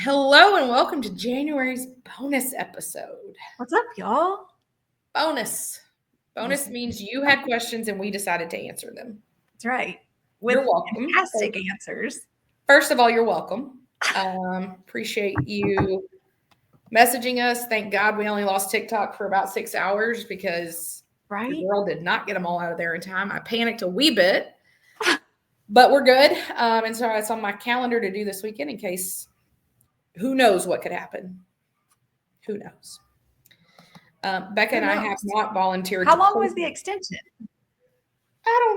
Hello and welcome to January's bonus episode. What's up, y'all? Bonus. Bonus means you had questions and we decided to answer them. That's right. You're welcome. Fantastic answers. First of all, you're welcome. Appreciate you messaging us. Thank God we only lost TikTok for about 6 hours because the girl did not get them all out of there in time. I panicked a wee bit, but we're good. And so it's on my calendar to do this weekend in case who knows what could happen. Who knows? Becca and I have not volunteered. How long was the extension? I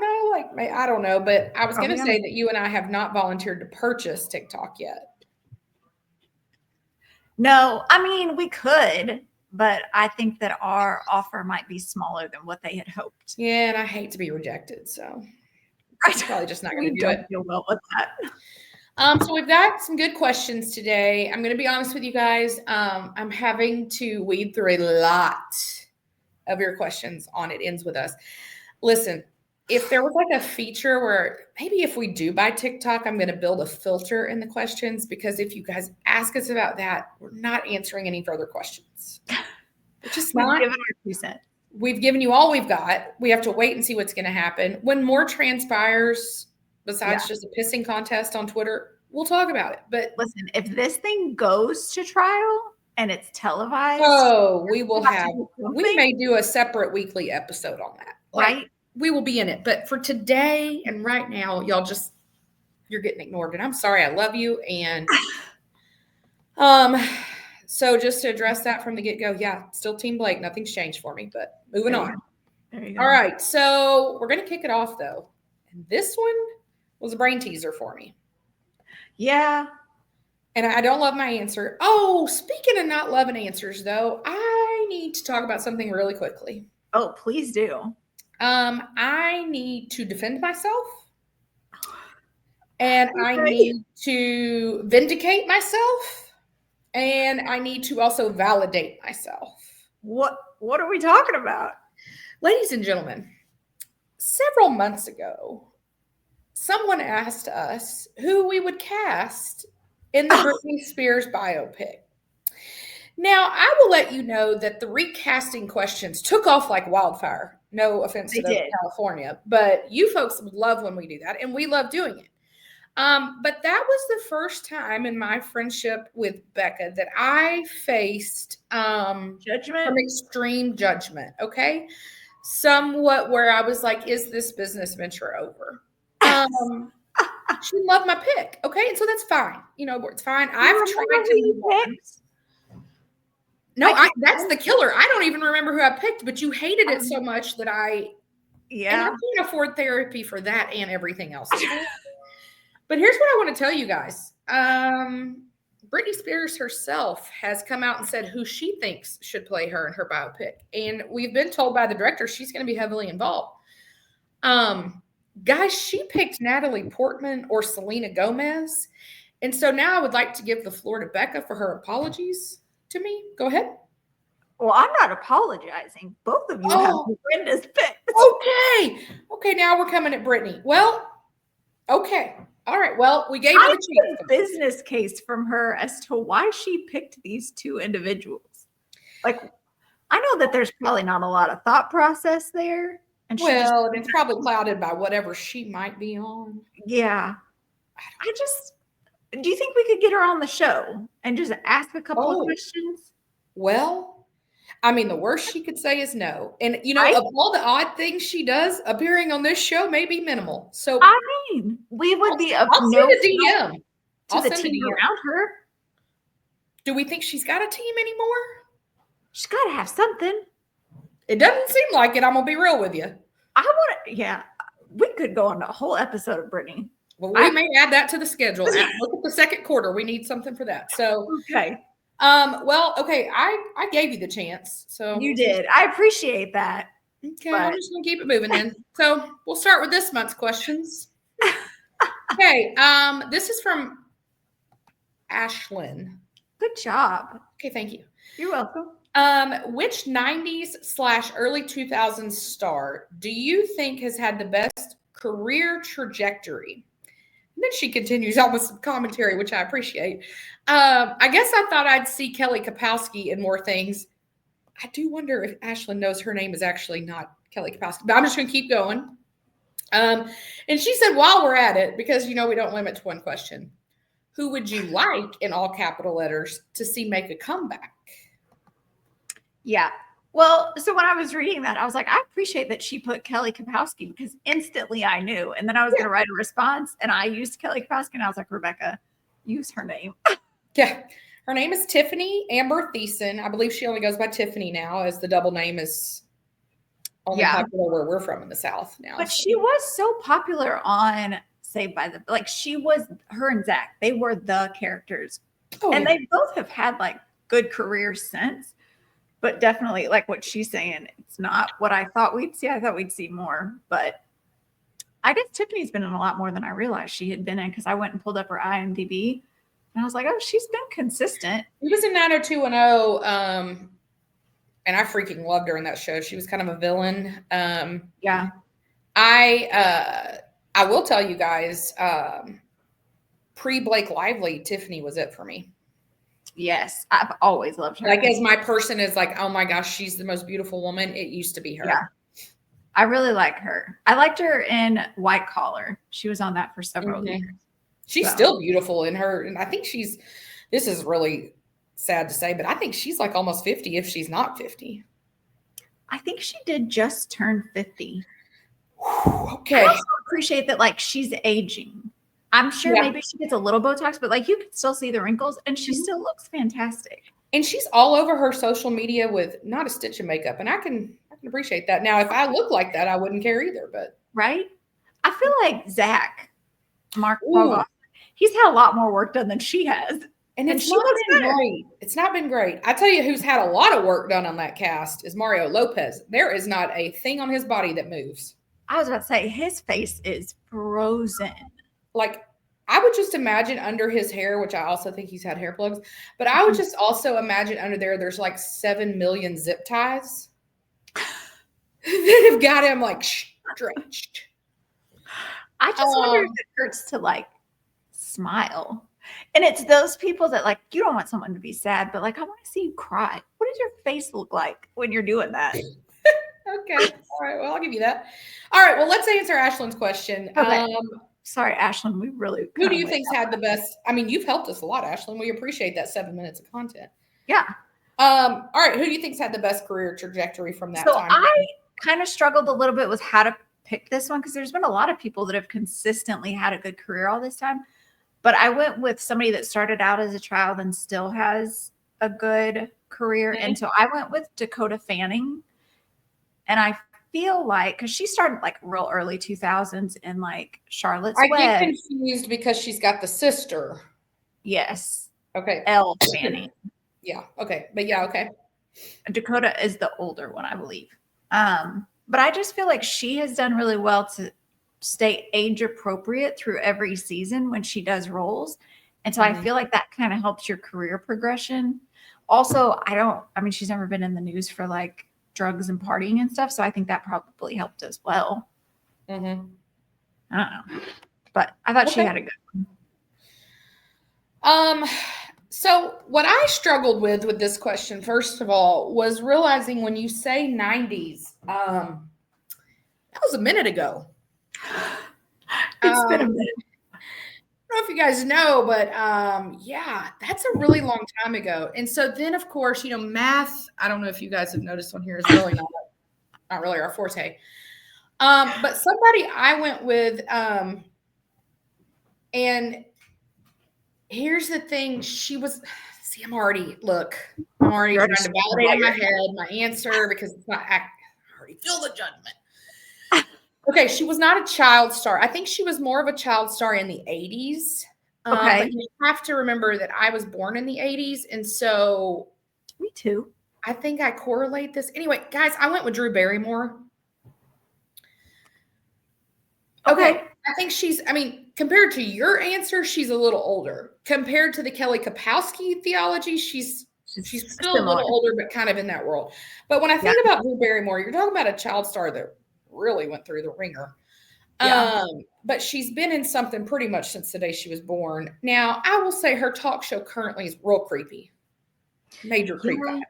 don't know, but I was going to say that you and I have not volunteered to purchase TikTok yet. No, I mean, we could, but I think that our offer might be smaller than what they had hoped. Yeah, and I hate to be rejected, so I'm probably just not going to do it. Feel well with that. So we've got some good questions today. I'm going to be honest with you guys. I'm having to weed through a lot of your questions on It Ends With Us. Listen, if there was like a feature where maybe if we do buy TikTok, I'm going to build a filter in the questions, because if you guys ask us about that, we're not answering any further questions. It's just not. We've given you all we've got. We have to wait and see what's going to happen. When more transpires, besides just a pissing contest on Twitter, we'll talk about it. But listen, if this thing goes to trial and it's televised, we may do a separate weekly episode on that. Right? We will be in it. But for today and right now, you're getting ignored. And I'm sorry, I love you. And so just to address that from the get-go, still Team Blake. Nothing's changed for me, but moving on. There you go. All right. So we're going to kick it off, though. And this one was a brain teaser for me. Yeah. And I don't love my answer. Oh, speaking of not loving answers, though, I need to talk about something really quickly. Oh, please do. I need to defend myself. And I need to vindicate myself. And I need to also validate myself. What are we talking about? Ladies and gentlemen, several months ago, someone asked us who we would cast in the Britney Spears biopic. Now, I will let you know that the recasting questions took off like wildfire. No offense to those in California, but you folks love when we do that, and we love doing it. But that was the first time in my friendship with Becca that I faced judgment, some extreme judgment. Okay, somewhat where I was like, "Is this business venture over?" She loved my pick. Okay, and so that's fine. It's fine. I've tried to move on. No, that's the killer. I don't even remember who I picked, but you hated it so much that and I can't afford therapy for that and everything else. But here's what I want to tell you guys. Britney Spears herself has come out and said who she thinks should play her in her biopic. And we've been told by the director she's going to be heavily involved. Guys, she picked Natalie Portman or Selena Gomez. And so now I would like to give the floor to Becca for her apologies to me. Go ahead. Well, I'm not apologizing. Both of you have horrendous picks. Okay, now we're coming at Britney. Well, okay. All right. Well, we gave her the business case from her as to why she picked these two individuals. Like, I know that there's probably not a lot of thought process there. And it's probably clouded by whatever she might be on. Yeah. Do you think we could get her on the show and just ask a couple of questions? Well, I mean, the worst she could say is no. And, of all the odd things she does, appearing on this show may be minimal. So, I mean, we would be of no DM to the team around her. Do we think she's got a team anymore? She's got to have something. It doesn't seem like it. I'm going to be real with you. We could go on a whole episode of Britney. Well, we may add that to the schedule. Look at the second quarter. We need something for that. So, okay. I gave you the chance. So you did. I appreciate that. Okay, I'm just going to keep it moving then. So we'll start with this month's questions. Okay. This is from Ashlyn. Good job. Okay, thank you. You're welcome. Which 90s / early 2000s star do you think has had the best career trajectory? And then she continues on with some commentary, which I appreciate. I guess I thought I'd see Kelly Kapowski in more things. I do wonder if Ashlyn knows her name is actually not Kelly Kapowski, but I'm just going to keep going. And she said, while we're at it, because we don't limit to one question, who would you like in all capital letters to see make a comeback? Yeah. Well, so when I was reading that, I was like, I appreciate that she put Kelly Kapowski because instantly I knew. And then I was going to write a response and I used Kelly Kapowski and I was like, Rebecca, use her name. Yeah. Her name is Tiffany Amber Thiessen. I believe she only goes by Tiffany now, as the double name is only popular where we're from in the South now. But she was so popular on Saved by the her and Zach, they were the characters. Oh, and they both have had like good careers since. But definitely, like what she's saying, it's not what I thought we'd see. I thought we'd see more. But I guess Tiffany's been in a lot more than I realized she had been in, because I went and pulled up her IMDb. And I was like, oh, she's been consistent. She was in 90210, and I freaking loved her in that show. She was kind of a villain. Yeah. I will tell you guys, pre-Blake Lively, Tiffany was it for me. Yes, I've always loved her. Like, as my person is like, oh my gosh, she's the most beautiful woman. It used to be her. Yeah. I really like her. I liked her in White Collar. She was on that for several years. She's still beautiful in her. And I think this is really sad to say, but I think she's like almost 50 if she's not 50. I think she did just turn 50. Okay. I also appreciate that, like, she's aging. I'm sure maybe she gets a little Botox, but like you can still see the wrinkles and she still looks fantastic. And she's all over her social media with not a stitch of makeup. And I can appreciate that. Now, if I look like that, I wouldn't care either, but. Right? I feel like Mark Bogoff, he's had a lot more work done than she has. And it's not been great. It's not been great. I tell you who's had a lot of work done on that cast is Mario Lopez. There is not a thing on his body that moves. I was about to say, his face is frozen. Like, I would just imagine under his hair, which I also think he's had hair plugs, but I would just also imagine under there's like 7 million zip ties that have got him like stretched. I just wonder if it hurts to like smile. And it's those people that like, you don't want someone to be sad, but like, I want to see you cry. What does your face look like when you're doing that? Okay. All right. Well, I'll give you that. All right. Well, let's answer Ashlyn's question. Okay. Sorry, Ashlyn. We really. Who do you think's had the best? I mean, you've helped us a lot, Ashlyn. We appreciate that 7 minutes of content. Yeah. All right. Who do you think's had the best career trajectory from that time? I kind of struggled a little bit with how to pick this one because there's been a lot of people that have consistently had a good career all this time. But I went with somebody that started out as a child and still has a good career. Okay. And so I went with Dakota Fanning. And I feel like, because she started like real early 2000s in like Charlotte's Web. I get confused because she's got the sister. Yes. Okay. Elle Fanning. Yeah. Okay. But yeah. Okay. Dakota is the older one, I believe. But I just feel like she has done really well to stay age appropriate through every season when she does roles. And so I feel like that kind of helps your career progression. Also, she's never been in the news for like drugs and partying and stuff. So I think that probably helped as well. Mm-hmm. I don't know. But I thought she had a good one. So what I struggled with this question, first of all, was realizing when you say 90s, that was a minute ago. It's been a minute. I don't know if you guys know, but yeah, that's a really long time ago. And so then, of course, math, I don't know if you guys have noticed on here, is really not really our forte. But somebody I went with, and here's the thing, I'm already trying to validate in my head my answer because it's not, I already feel the judgment. Okay, she was not a child star. I think she was more of a child star in the 80s. Okay. But you have to remember that I was born in the 80s. And so. Me too. I think I correlate this. Anyway, guys, I went with Drew Barrymore. Okay. I think compared to your answer, she's a little older. Compared to the Kelly Kapowski theology, she's still a little older, but kind of in that world. But when I think about Drew Barrymore, you're talking about a child star that really went through the ringer. Yeah. But she's been in something pretty much since the day she was born. Now, I will say her talk show currently is real creepy. Major creep vibe.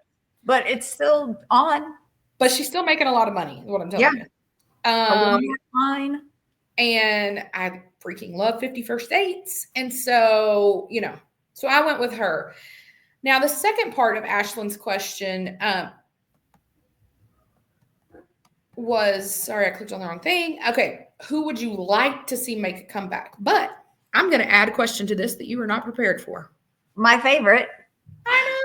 But it's still on. But she's still making a lot of money, is what I'm telling you. Fine. And I freaking love 50 First Dates. And so, so I went with her. Now, the second part of Ashlyn's question was, sorry, I clicked on the wrong thing. Okay, who would you like to see make a comeback? But I'm going to add a question to this that you were not prepared for. My favorite. I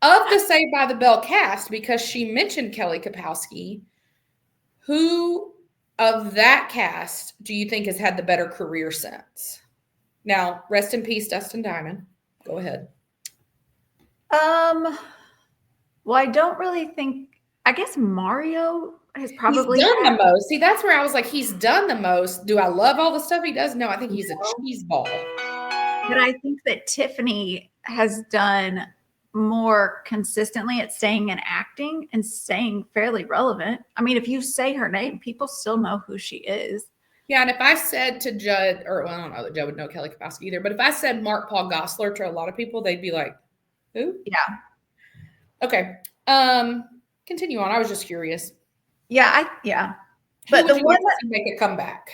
know. Of the Saved by the Bell cast, because she mentioned Kelly Kapowski, who of that cast do you think has had the better career since? Now, rest in peace, Dustin Diamond. Go ahead. Well, I don't really think. I guess Mario has probably done the most. See, that's where I was like, he's done the most. Do I love all the stuff he does? No, I think he's a cheese ball. But I think that Tiffany has done more consistently at staying in acting and staying fairly relevant. I mean, if you say her name, people still know who she is. Yeah, and if I said to Judd, or well, I don't know that Judd would know Kelly Kapowski either, but if I said Mark Paul Gosselaar to a lot of people, they'd be like, who? Yeah. Okay. Continue on. I was just curious. Yeah, But the one that make a comeback.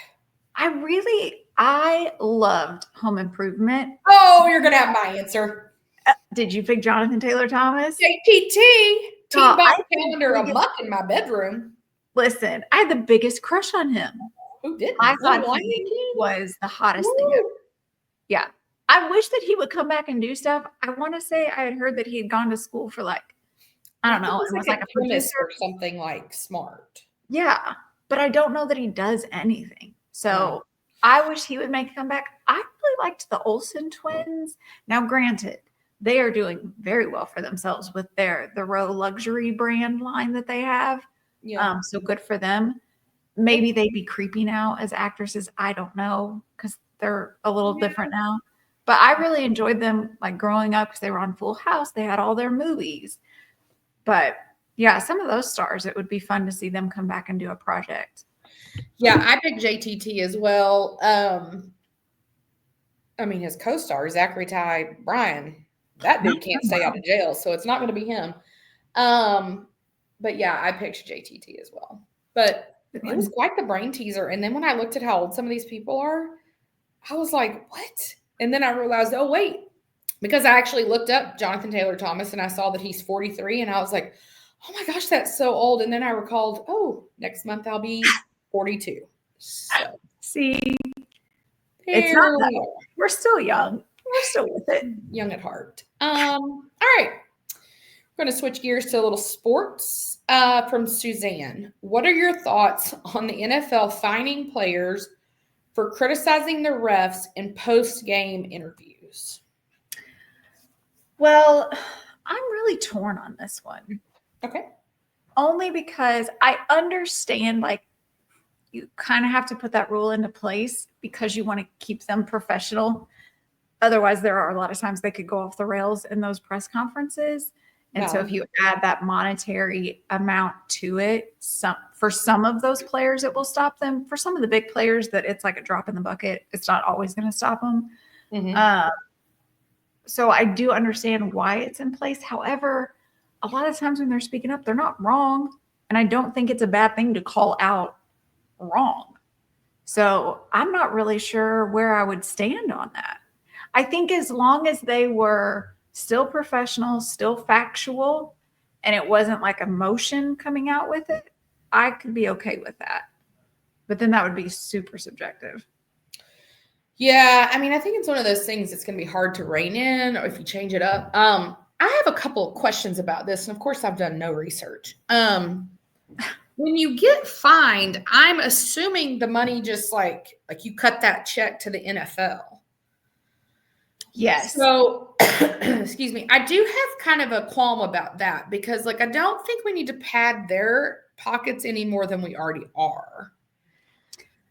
I loved Home Improvement. Oh, you're gonna have my answer. Did you pick Jonathan Taylor Thomas? JTT. Team box calendar a muck in my bedroom. Listen, I had the biggest crush on him. Who didn't? I thought he was the hottest thing ever. Yeah. I wish that he would come back and do stuff. I want to say I had heard that he had gone to school for I don't know. It was like a producer or something smart. Yeah. But I don't know that he does anything. So I wish he would make a comeback. I really liked the Olsen twins. Now, granted, they are doing very well for themselves with the Row luxury brand line that they have. Yeah. So good for them. Maybe they'd be creepy now as actresses. I don't know, because they're a little different now. But I really enjoyed them growing up because they were on Full House. They had all their movies. But yeah, some of those stars, it would be fun to see them come back and do a project. Yeah, I picked JTT as well. I mean, his co-star, Zachary Ty Bryan, that dude can't stay out of jail, so it's not going to be him. But yeah, I picked JTT as well. But it was quite the brain teaser. And then when I looked at how old some of these people are, I was like, what? And then I realized, oh, wait, because I actually looked up Jonathan Taylor Thomas and I saw that he's 43. And I was like, oh my gosh, that's so old. And then I recalled, oh, next month I'll be 42. So, see, it's not that old. We're still young. We're still with it. Young at heart. All right. We're going to switch gears to a little sports from Suzanne. What are your thoughts on the NFL fining players for criticizing the refs in post-game interviews? Well, I'm really torn on this one. Okay. Only because I understand, you kind of have to put that rule into place because you want to keep them professional. Otherwise, there are a lot of times they could go off the rails in those press conferences. And so if you add that monetary amount to it, for some of those players, it will stop them. For some of the big players that it's like a drop in the bucket, it's not always going to stop them. Mm-hmm. So I do understand why it's in place. However, a lot of times when they're speaking up, they're not wrong. And I don't think it's a bad thing to call out wrong. So I'm not really sure where I would stand on that. I think as long as they were still professional, still factual, and it wasn't like emotion coming out with it, I could be okay with that. But then that would be super subjective. Yeah, I mean, I think it's one of those things that's going to be hard to rein in, or if you change it up. I have a couple of questions about this, and of course, I've done no research. When you get fined, I'm assuming the money just like you cut that check to the NFL. Yes. So, excuse me, I do have kind of a qualm about that because, I don't think we need to pad their pockets any more than we already are.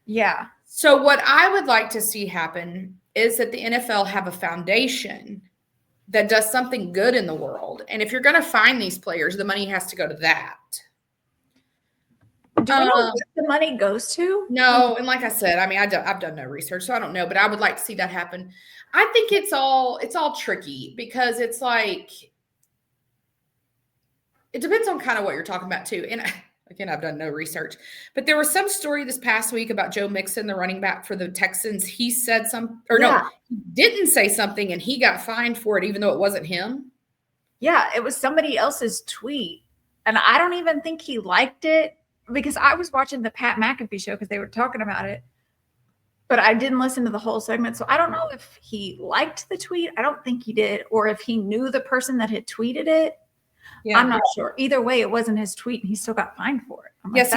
Yeah. So what I would like to see happen is that the NFL have a foundation that does something good in the world. And if you're going to fine these players, the money has to go to that. Do we know what the money goes to? No, and like I said, I mean, I've done no research, so I don't know, but I would like to see that happen. I think it's all tricky because it's like it depends on kind of what you're talking about too. And again, I've done no research, but there was some story this past week about Joe Mixon, the running back for the Texans. He said no, he didn't say something, and he got fined for it, even though it wasn't him. Yeah, it was somebody else's tweet, and I don't even think he liked it because I was watching the Pat McAfee show because they were talking about it, but I didn't listen to the whole segment, so I don't know if he liked the tweet. I don't think he did, or if he knew the person that had tweeted it. Yeah. I'm not sure. Either way, it wasn't his tweet, and he still got fined for it. I'm like,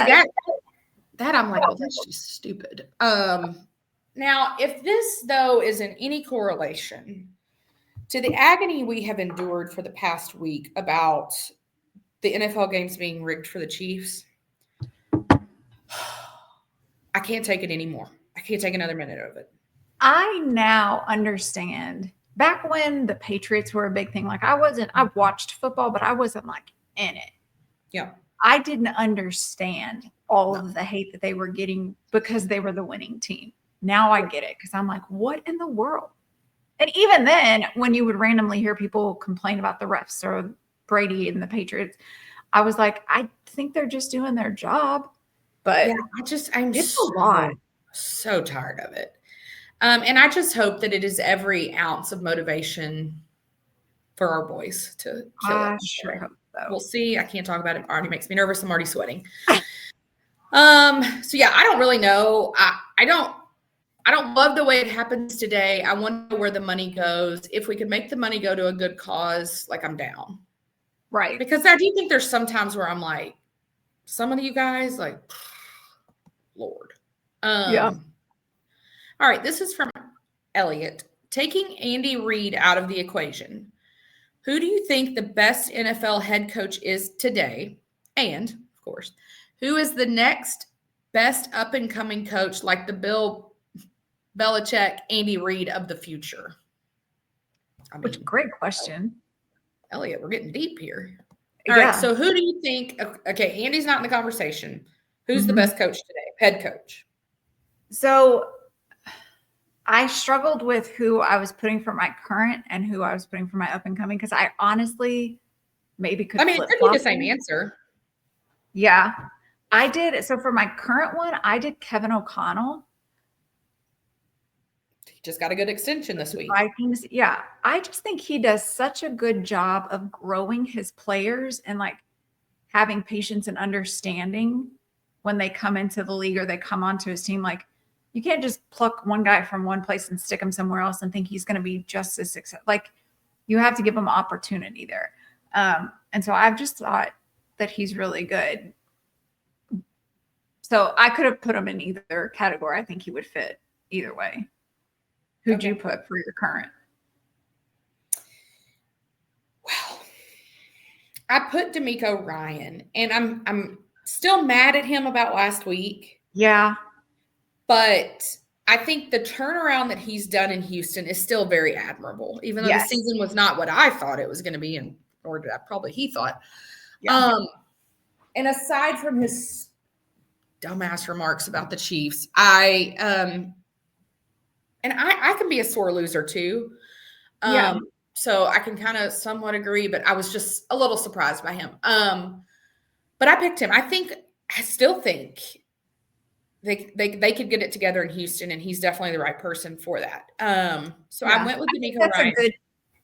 that I'm like, well, that's just stupid. Now, if this though is in any correlation to the agony we have endured for the past week about the NFL games being rigged for the Chiefs, I can't take it anymore. I can't take another minute of it. I now understand. Back when the Patriots were a big thing, like I watched football, but I wasn't like in it. Yeah. I didn't understand all of the hate that they were getting because they were the winning team. Now I get it because I'm like, what in the world? And even then, when you would randomly hear people complain about the refs or Brady and the Patriots, I was like, I think they're just doing their job. But yeah, I'm so tired of it. And I just hope that it is every ounce of motivation for our boys to kill it. Sure hope so. We'll see. I can't talk about it. It already makes me nervous. I'm already sweating. So yeah, I don't really know. I don't love the way it happens today. I wonder where the money goes. If we could make the money go to a good cause, like I'm down. Right. Because I do think there's some times where I'm like, some of you guys, like, Lord. Yeah. All right, this is from Elliot. Taking Andy Reid out of the equation, who do you think the best NFL head coach is today? And, of course, who is the next best up-and-coming coach like the Bill Belichick, Andy Reid of the future? Which great question. Elliot, we're getting deep here. All right, so who do you think – okay, Andy's not in the conversation. Who's the best coach today, head coach? So – I struggled with who I was putting for my current and who I was putting for my up and coming because I honestly maybe could. I mean, it could be the same answer. Yeah, I did. So for my current one, I did Kevin O'Connell. He just got a good extension this week. Vikings. Yeah, I just think he does such a good job of growing his players and like having patience and understanding when they come into the league or they come onto his team. Like, you can't just pluck one guy from one place and stick him somewhere else and think he's going to be just as successful. Like, you have to give him opportunity there. And so I've just thought that he's really good. So I could have put him in either category. I think he would fit either way. Who'd you put for your current? Well, I put D'Amico Ryan, and I'm still mad at him about last week. Yeah. But I think the turnaround that he's done in Houston is still very admirable, even though the season was not what I thought it was going to be, and or did I probably he thought. Yeah. And aside from his dumbass remarks about the Chiefs, I can be a sore loser too. So I can kind of somewhat agree, but I was just a little surprised by him. But I picked him. I still think they could get it together in Houston, and he's definitely the right person for that. So I went with D'Amico Ryan.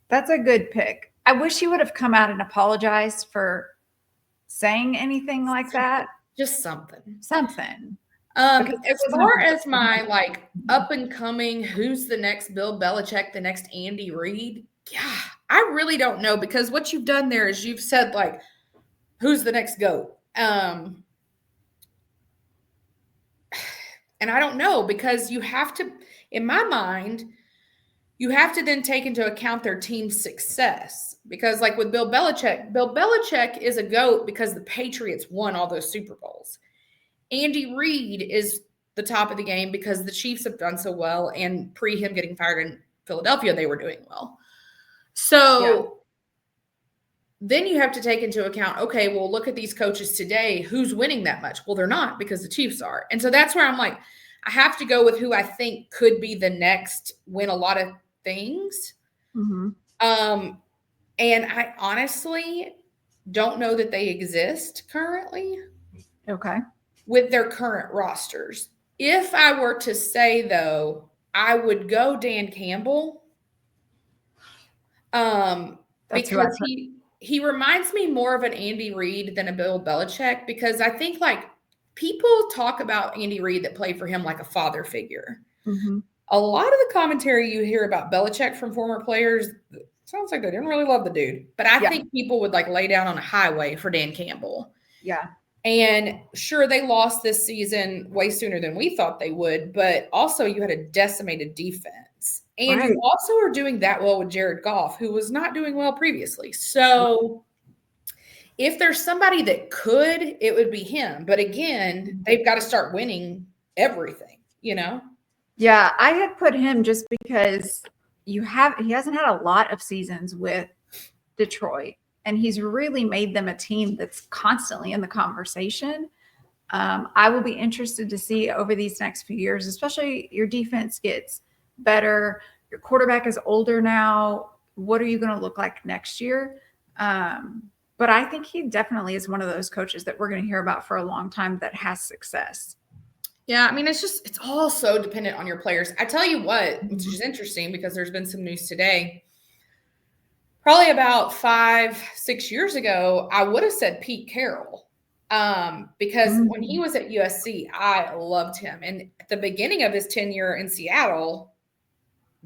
That's a good pick. I wish he would have come out and apologized for saying anything like that. Just something. As far as my like up and coming, who's the next Bill Belichick, the next Andy Reid? Yeah, I really don't know, because what you've done there is you've said like, who's the next GOAT? And I don't know, because you have to, in my mind, you have to then take into account their team's success. Because like with Bill Belichick is a GOAT because the Patriots won all those Super Bowls. Andy Reid is the top of the game because the Chiefs have done so well, and pre him getting fired in Philadelphia, they were doing well. So then you have to take into account, okay, well, look at these coaches today. Who's winning that much? Well, they're not because the Chiefs are. And so that's where I'm like, I have to go with who I think could be the next win a lot of things. Mm-hmm. And I honestly don't know that they exist currently. Okay. With their current rosters. If I were to say, though, I would go Dan Campbell. Because he reminds me more of an Andy Reid than a Bill Belichick, because I think like people talk about Andy Reid that played for him like a father figure. Mm-hmm. A lot of the commentary you hear about Belichick from former players sounds like they didn't really love the dude. But I think people would like lay down on a highway for Dan Campbell. Yeah. And sure, they lost this season way sooner than we thought they would, but also you had a decimated defense. And you also are doing that well with Jared Goff, who was not doing well previously. So if there's somebody that could, it would be him. But again, they've got to start winning everything, you know? Yeah, I had put him just because he hasn't had a lot of seasons with Detroit, and he's really made them a team that's constantly in the conversation. I will be interested to see over these next few years, especially your defense gets better. Your quarterback is older now. What are you going to look like next year? But I think he definitely is one of those coaches that we're going to hear about for a long time that has success. Yeah, I mean, it's all so dependent on your players. I tell you what, which is interesting because there's been some news today. Probably about 5-6 years ago, I would have said Pete Carroll, because when he was at USC, I loved him. And at the beginning of his tenure in Seattle,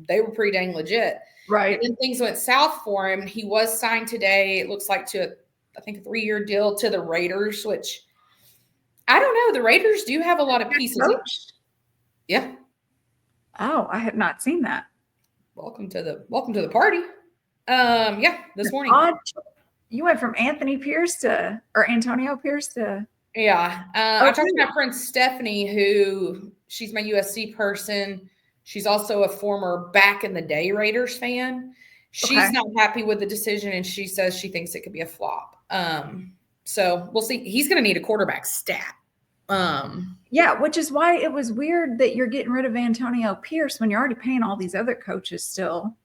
they were pretty dang legit. Right. And then things went south for him. He was signed today, it looks like, to, I think, a 3-year deal to the Raiders, which I don't know. The Raiders do have a lot of pieces. Yeah. Oh, I had not seen that. Welcome to the party. Yeah, this morning. You went from Antonio Pierce to. Yeah. I talked to my friend Stephanie, who she's my USC person. She's also a former back in the day Raiders fan. She's not happy with the decision, and she says she thinks it could be a flop. So we'll see. He's going to need a quarterback stat. Yeah, which is why it was weird that you're getting rid of Antonio Pierce when you're already paying all these other coaches still.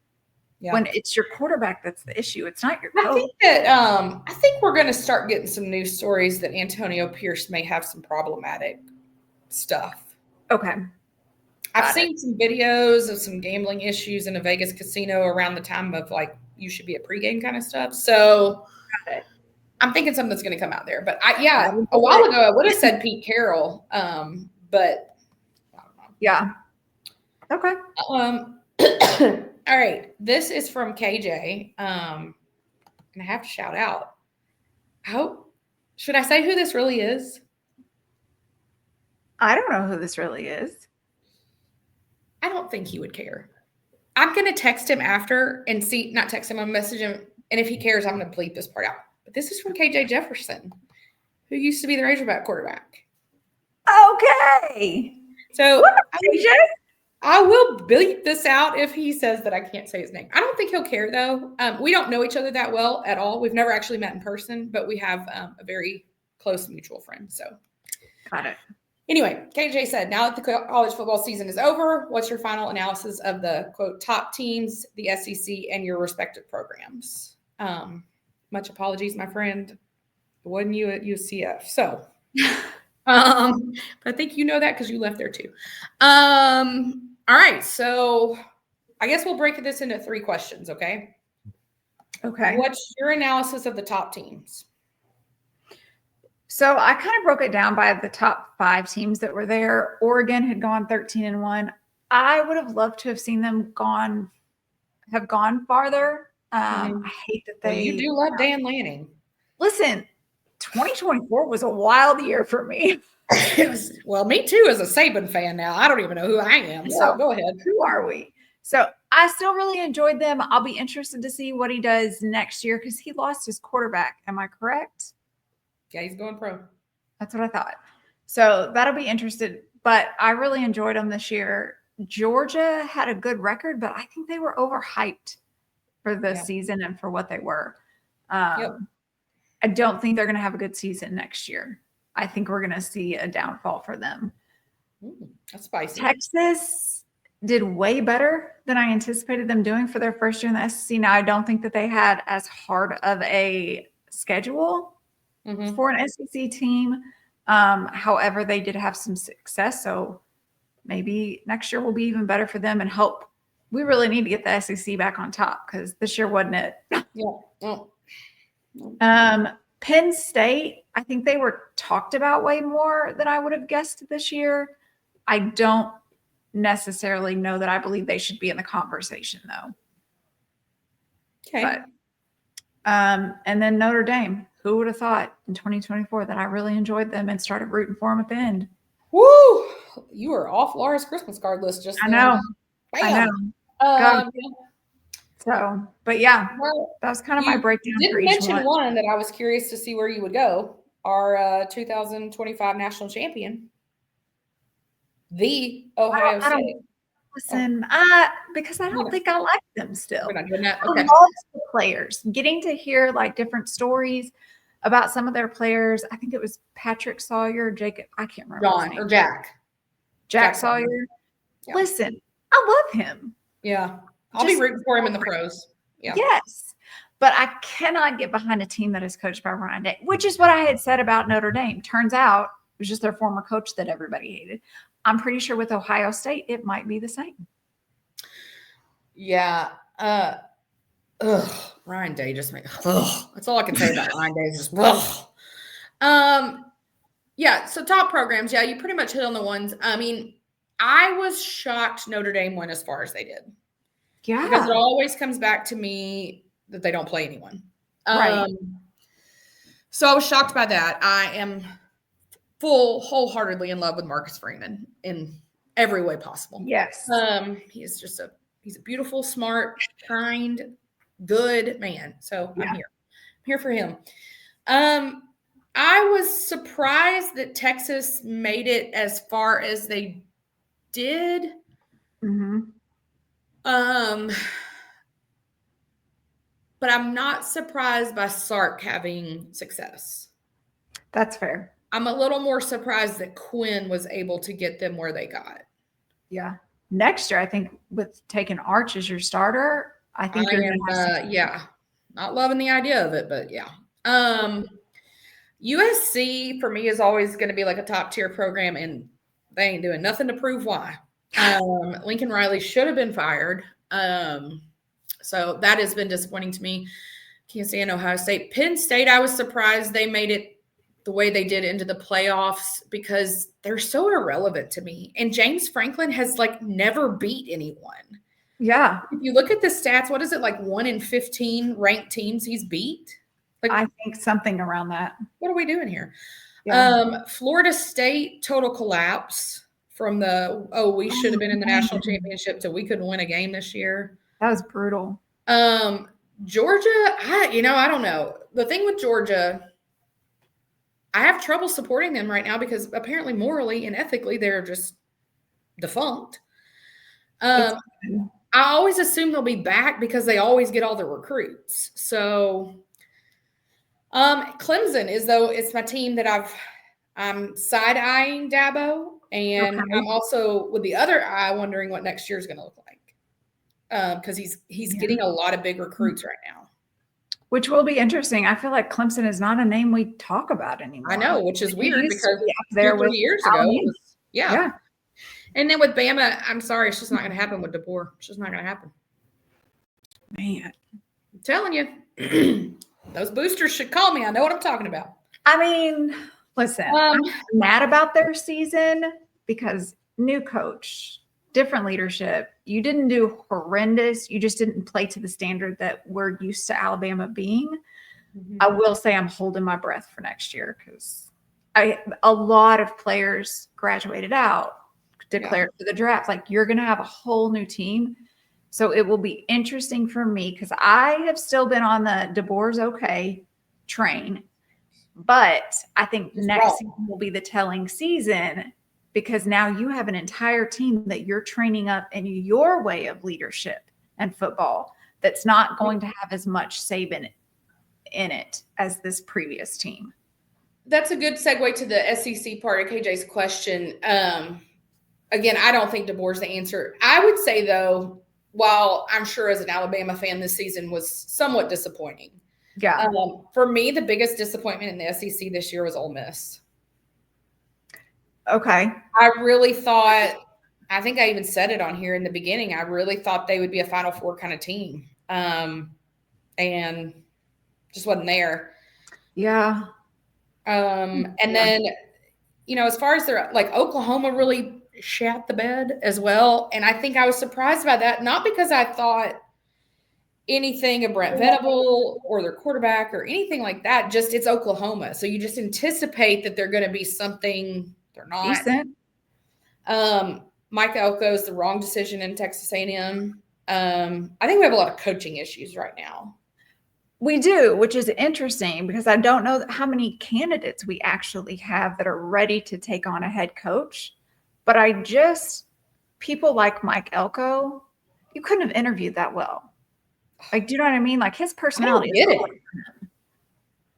Yeah. When it's your quarterback that's the issue, it's not your coach. I think we're going to start getting some news stories that Antonio Pierce may have some problematic stuff. Okay. I've seen some videos of some gambling issues in a Vegas casino around the time of like you should be at pregame kind of stuff. So I'm thinking something's going to come out there. But a while ago I would have said Pete Carroll, but I don't know. Yeah. Okay. All right. This is from KJ. And I have to shout out. Should I say who this really is? I don't know who this really is. I don't think he would care. I'm going to text him after and see, not text him, I'll message him. And if he cares, I'm going to bleep this part out. But this is from KJ Jefferson, who used to be the Razorback quarterback. Okay. So I will bleep this out if he says that I can't say his name. I don't think he'll care, though. We don't know each other that well at all. We've never actually met in person, but we have a very close mutual friend. So got it. Anyway, KJ said, now that the college football season is over, what's your final analysis of the, quote, top teams, the SEC, and your respective programs? Much apologies, my friend. It wasn't you at UCF. So, but I think you know that because you left there too. All right. So I guess we'll break this into 3 questions, okay? Okay. What's your analysis of the top teams? So I kind of broke it down by the top 5 teams that were there. Oregon had gone 13-1. I would have loved to have seen them have gone farther. I hate that you do love Dan Lanning. Listen, 2024 was a wild year for me. It was, well, me too, as a Saban fan now. I don't even know who I am. Yeah. So go ahead. Who are we? So I still really enjoyed them. I'll be interested to see what he does next year because he lost his quarterback. Am I correct? Yeah, he's going pro. That's what I thought. So that'll be interesting. But I really enjoyed them this year. Georgia had a good record, but I think they were overhyped for the season and for what they were. Yep. I don't think they're going to have a good season next year. I think we're going to see a downfall for them. That's spicy. Texas did way better than I anticipated them doing for their first year in the SEC. Now, I don't think that they had as hard of a schedule for an SEC team. However, they did have some success. So maybe next year will be even better for them and help. We really need to get the SEC back on top because this year wasn't it. Yeah. Penn State, I think they were talked about way more than I would have guessed this year. I don't necessarily know that I believe they should be in the conversation, though. Okay. But, and then Notre Dame. Who would have thought in 2024 that I really enjoyed them and started rooting for them at the end? Woo! You were off Laura's Christmas card list just I then. know. Bam. I know. So, but yeah, well, that was kind of my breakdown. You didn't mention one that I was curious to see where you would go. Our 2025 national champion, the Ohio State. Listen, because I don't think I like them still. We're not doing that. Okay. I love the players. Getting to hear like different stories about some of their players. I think it was Patrick Sawyer, Jacob. I can't remember. John or Jack. Jack Sawyer. Yeah. Listen, I love him. Yeah. I'll be rooting for him in the pros. Yeah. Yes. But I cannot get behind a team that is coached by Ryan Day, which is what I had said about Notre Dame. Turns out it was just their former coach that everybody hated. I'm pretty sure with Ohio State, it might be the same. Yeah. Ryan Day just makes, that's all I can say about Ryan Day is just, yeah. So top programs. Yeah. You pretty much hit on the ones. I mean, I was shocked Notre Dame went as far as they did. Yeah. Because it always comes back to me that they don't play anyone. Right. So I was shocked by that. I am wholeheartedly in love with Marcus Freeman in every way possible. Yes. He's a beautiful, smart, kind, good man. So yeah. I'm here for him. I was surprised that Texas made it as far as they did. But I'm not surprised by Sark having success. That's fair. I'm a little more surprised that Quinn was able to get them where they got. Yeah. Next year, I think with taking Arch as your starter, I think you're going to have yeah. Not loving the idea of it, but yeah. USC for me is always going to be like a top tier program, and they ain't doing nothing to prove why. Lincoln Riley should have been fired. So that has been disappointing to me. Can't stand Ohio State. Penn State, I was surprised they made it the way they did into the playoffs because they're so irrelevant to me. And James Franklin has like never beat anyone. Yeah. If you look at the stats, what is it, like 1 in 15 ranked teams he's beat? Like, I think something around that. What are we doing here? Yeah. Florida State, total collapse from we should have been in the national championship so we couldn't win a game this year. That was brutal. Georgia, I don't know. The thing with Georgia, I have trouble supporting them right now because apparently morally and ethically they're just defunct. I always assume they'll be back because they always get all the recruits. So Clemson it's my team that I'm side-eyeing Dabo, and I'm also with the other eye wondering what next year is going to look like because he's getting a lot of big recruits right now. Which will be interesting. I feel like Clemson is not a name we talk about anymore. I know, which is weird because there 3 years ago, yeah. And then with Bama, I'm sorry, it's just not going to happen with DeBoer. It's just not going to happen. Man, I'm telling you, those boosters should call me. I know what I'm talking about. I mean, listen, I'm mad about their season because new coach, different leadership. You didn't do horrendous. You just didn't play to the standard that we're used to Alabama being. Mm-hmm. I will say I'm holding my breath for next year because a lot of players graduated out, declared for the draft. Like, you're going to have a whole new team. So it will be interesting for me because I have still been on the DeBoer's okay train. But I think next season will be the telling season because now you have an entire team that you're training up in your way of leadership and football that's not going to have as much Saban in it as this previous team. That's a good segue to the SEC part of KJ's question. Again, I don't think DeBoer's the answer. I would say, though, while I'm sure as an Alabama fan, this season was somewhat disappointing. Yeah. For me, the biggest disappointment in the SEC this year was Ole Miss. Okay. I really thought, I think I even said it on here in the beginning, I really thought they would be a Final Four kind of team. And just wasn't there. Yeah. And then, as far as their, like, Oklahoma really shat the bed as well. And I think I was surprised by that, not because I thought anything of Brent Venable or their quarterback or anything like that. Just it's Oklahoma. So you just anticipate that they're going to be something they're not. Decent. Mike Elko is the wrong decision in Texas A&M. I think we have a lot of coaching issues right now. We do, which is interesting because I don't know how many candidates we actually have that are ready to take on a head coach. But people like Mike Elko, you couldn't have interviewed that well. Like, do you know what I mean? Like, his personality.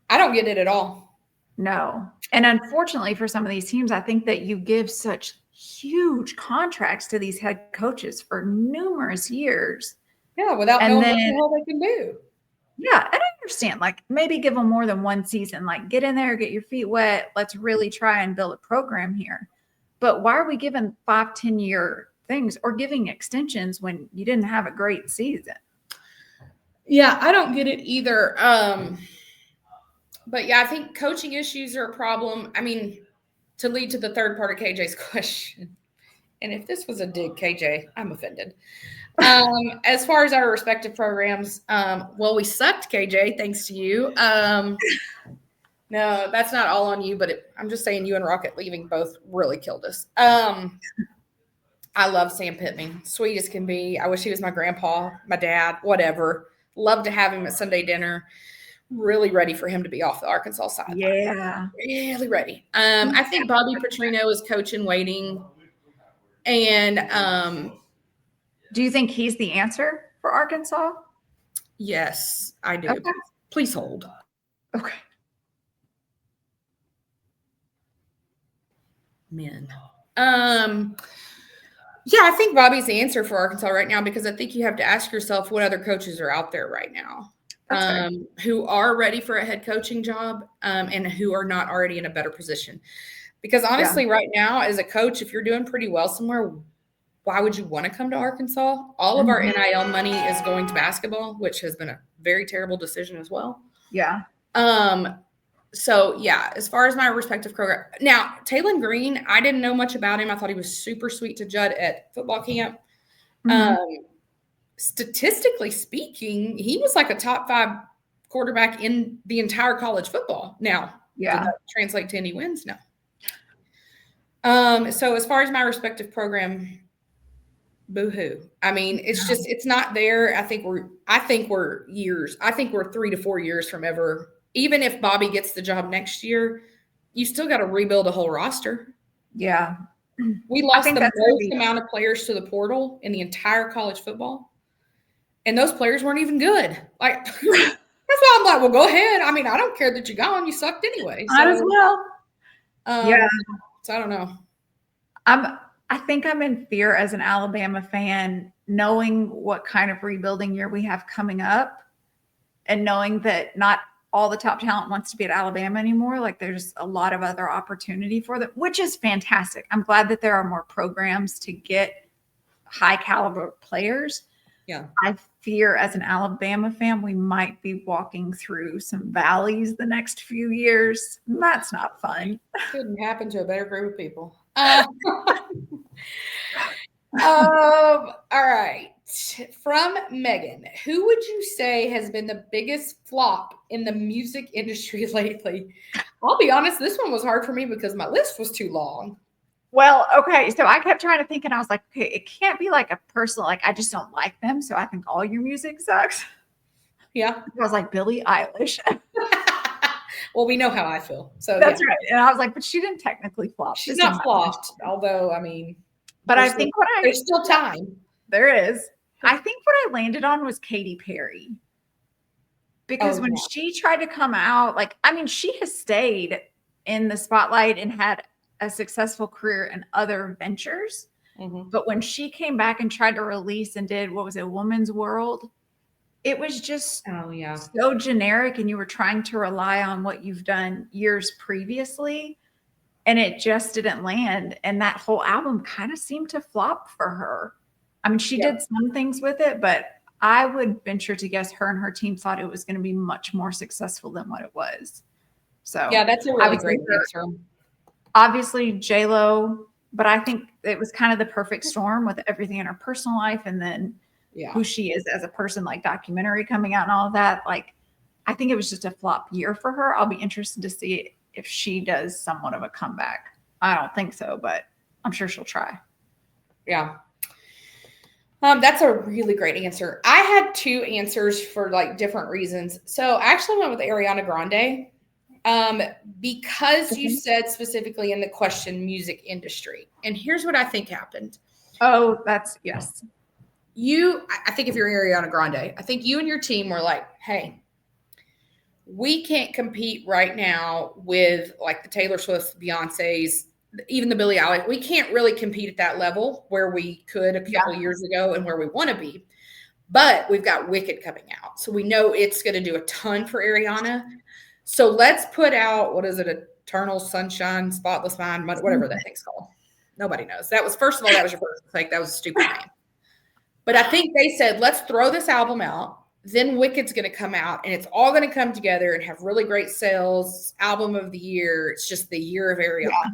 I don't get it at all. No. And unfortunately for some of these teams, I think that you give such huge contracts to these head coaches for numerous years. Yeah, without knowing what the hell they can do. Yeah, and I understand, like, maybe give them more than one season. Like, get in there, get your feet wet. Let's really try and build a program here. But why are we giving 5-10-year things or giving extensions when you didn't have a great season? Yeah, I don't get it either. But yeah, I think coaching issues are a problem. I mean, to lead to the third part of KJ's question, and if this was a dig, KJ, I'm offended. As far as our respective programs, well, we sucked, KJ, thanks to you. No, that's not all on you, but I'm just saying you and Rocket leaving both really killed us. I love Sam Pittman, sweet as can be. I wish he was my grandpa, my dad, whatever. Love to have him at Sunday dinner. Really ready for him to be off the Arkansas side. Yeah. Really ready. I think Bobby Petrino is coach in waiting. And do you think he's the answer for Arkansas? Yes, I do. Okay. Please hold. Okay. Men. Yeah, I think Bobby's the answer for Arkansas right now because I think you have to ask yourself what other coaches are out there right now who are ready for a head coaching job and who are not already in a better position. Because honestly, right now, as a coach, if you're doing pretty well somewhere, why would you want to come to Arkansas? All of our NIL money is going to basketball, which has been a very terrible decision as well. Yeah. So, yeah, as far as my respective program. Now, Taylon Green, I didn't know much about him. I thought he was super sweet to Judd at football camp. Statistically speaking, he was like a top 5 quarterback in the entire college football. Now, did that translate to any wins? No. So as far as my respective program, boo-hoo. I mean, it's not there. I think we're 3 to 4 years from ever. Even if Bobby gets the job next year, you still got to rebuild a whole roster. Yeah. We lost the most amount of players to the portal in the entire college football. And those players weren't even good. Like, that's why I'm like, well, go ahead. I mean, I don't care that you're gone. You sucked anyway. Might as well. Yeah. So I don't know. I think I'm in fear as an Alabama fan, knowing what kind of rebuilding year we have coming up and knowing that not all the top talent wants to be at Alabama anymore. Like, there's a lot of other opportunity for them, which is fantastic. I'm glad that there are more programs to get high caliber players. Yeah. I fear as an Alabama fan, we might be walking through some valleys the next few years. That's not fun. Couldn't happen to a better group of people. All right. From Megan, who would you say has been the biggest flop in the music industry lately? I'll be honest, this one was hard for me because my list was too long. Well, okay. So I kept trying to think and I was like, okay, it can't be like a personal, like I just don't like them. So I think all your music sucks. Yeah. I was like, Billie Eilish. Well, we know how I feel. So that's right. And I was like, but she didn't technically flop. She's not flopped, although, I mean. But I think there's still time. There is. I think what I landed on was Katy Perry. because when she tried to come out, like, I mean, she has stayed in the spotlight and had a successful career in other ventures. But when she came back and tried to release and did, what was it, Woman's World? It was just so generic, and you were trying to rely on what you've done years previously, and it just didn't land. And that whole album kind of seemed to flop for her. I mean, she did some things with it, but I would venture to guess her and her team thought it was going to be much more successful than what it was. So yeah, that's a really great answer. Obviously, J-Lo, but I think it was kind of the perfect storm with everything in her personal life, and then who she is as a person, like documentary coming out and all of that. Like, I think it was just a flop year for her. I'll be interested to see if she does somewhat of a comeback. I don't think so, but I'm sure she'll try. Yeah. That's a really great answer. I had two answers for like different reasons. So I actually went with Ariana Grande because you said specifically in the question music industry. And here's what I think happened. Oh, that's yes. I think if you're Ariana Grande, I think you and your team were like, hey, we can't compete right now with like the Taylor Swift, Beyonce's, even the Billie Eilish. We can't really compete at that level where we could a couple years ago and where we want to be. But we've got Wicked coming out. So we know it's going to do a ton for Ariana. So let's put out, what is it, Eternal Sunshine, Spotless Mind, whatever that thing's called. Nobody knows. That was, first of all, that was your first mistake. That was a stupid name. But I think they said, let's throw this album out. Then Wicked's going to come out, and it's all going to come together and have really great sales. Album of the year. It's just the year of Ariana. Yeah.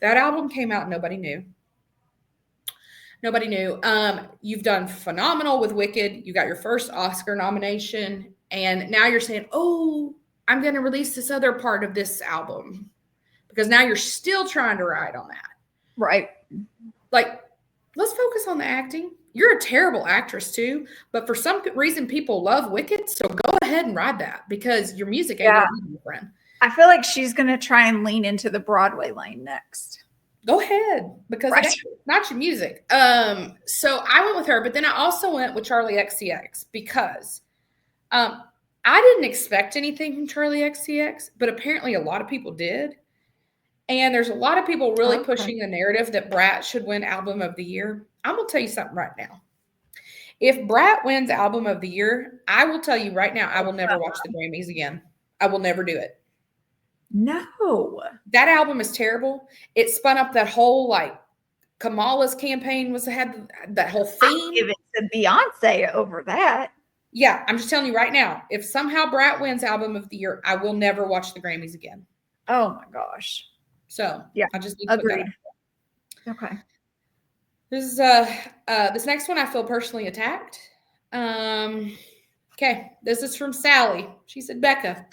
That album came out. Nobody knew. Nobody knew. You've done phenomenal with Wicked. You got your first Oscar nomination. And now you're saying, oh, I'm going to release this other part of this album. Because now you're still trying to ride on that. Right. Like, let's focus on the acting. You're a terrible actress too, but for some reason people love Wicked, so go ahead and ride that because your music ain't your friend. I feel like she's going to try and lean into the Broadway lane next. Go ahead, because that's not your music. So I went with her, but then I also went with Charlie XCX because I didn't expect anything from Charlie XCX, but apparently a lot of people did. And there's a lot of people really pushing the narrative that Brat should win Album of the Year. I'm going to tell you something right now. If Brat wins Album of the Year, I will tell you right now, I will never watch the Grammys again. I will never do it. No. That album is terrible. It spun up that whole, like, Kamala's campaign had that whole theme. I'll give it to Beyonce over that. Yeah, I'm just telling you right now, if somehow Brat wins Album of the Year, I will never watch the Grammys again. Oh, my gosh. So yeah, I just need to agreed. Okay. This next one I feel personally attacked. Okay, this is from Sally. She said, Becca,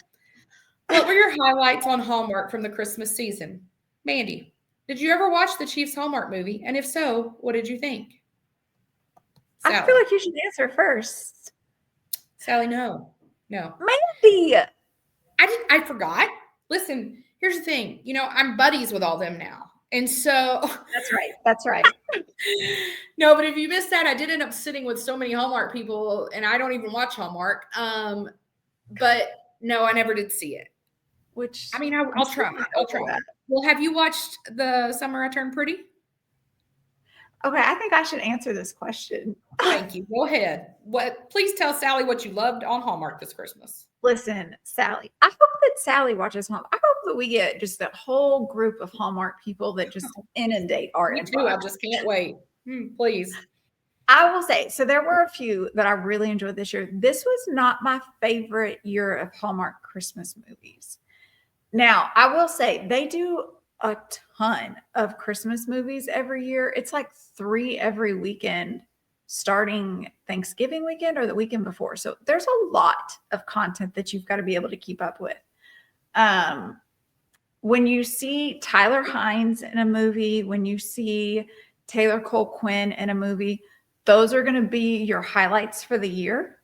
what were your highlights on Hallmark from the Christmas season? Mandy, did you ever watch the Chiefs Hallmark movie? And if so, what did you think? Sally. I feel like you should answer first. Sally, no. Mandy. I forgot. Listen, here's the thing. You know, I'm buddies with all them now. And so. That's right. No, but if you missed that, I did end up sitting with so many Hallmark people, and I don't even watch Hallmark. But no, I never did see it. Which, I mean, I'll try. I'll try. Well, have you watched The Summer I Turned Pretty? Okay, I think I should answer this question. Thank you. Go ahead. Please tell Sally what you loved on Hallmark this Christmas. Listen, Sally, I hope that Sally watches Hallmark. I hope that we get just a whole group of Hallmark people that just inundate our Me too. I just can't wait. Please. I will say, so there were a few that I really enjoyed this year. This was not my favorite year of Hallmark Christmas movies. Now, I will say they do a ton of Christmas movies every year. It's like 3 every weekend, starting Thanksgiving weekend or the weekend before. So there's a lot of content that you've got to be able to keep up with. When you see Tyler Hines in a movie, when you see Taylor Cole Quinn in a movie, those are going to be your highlights for the year.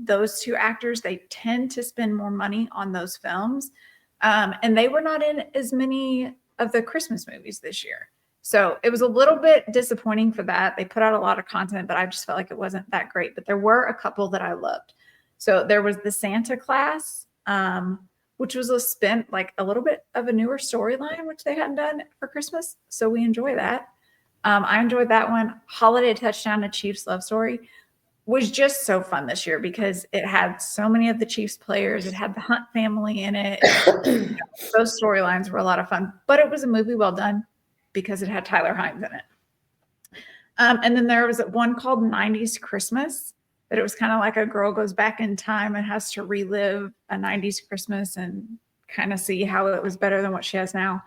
Those two actors, they tend to spend more money on those films. And they were not in as many of the Christmas movies this year. So it was a little bit disappointing for that. They put out a lot of content, but I just felt like it wasn't that great. But there were a couple that I loved. So there was the Santa class, which was a little bit of a newer storyline, which they hadn't done for Christmas. So we enjoy that. I enjoyed that one. Holiday Touchdown, A Chiefs Love Story was just so fun this year because it had so many of the Chiefs players. It had the Hunt family in it. Those storylines were a lot of fun, but it was a movie well done because it had Tyler Hynes in it. And then there was one called 90s Christmas that it was kind of like a girl goes back in time and has to relive a 90s Christmas and kind of see how it was better than what she has now.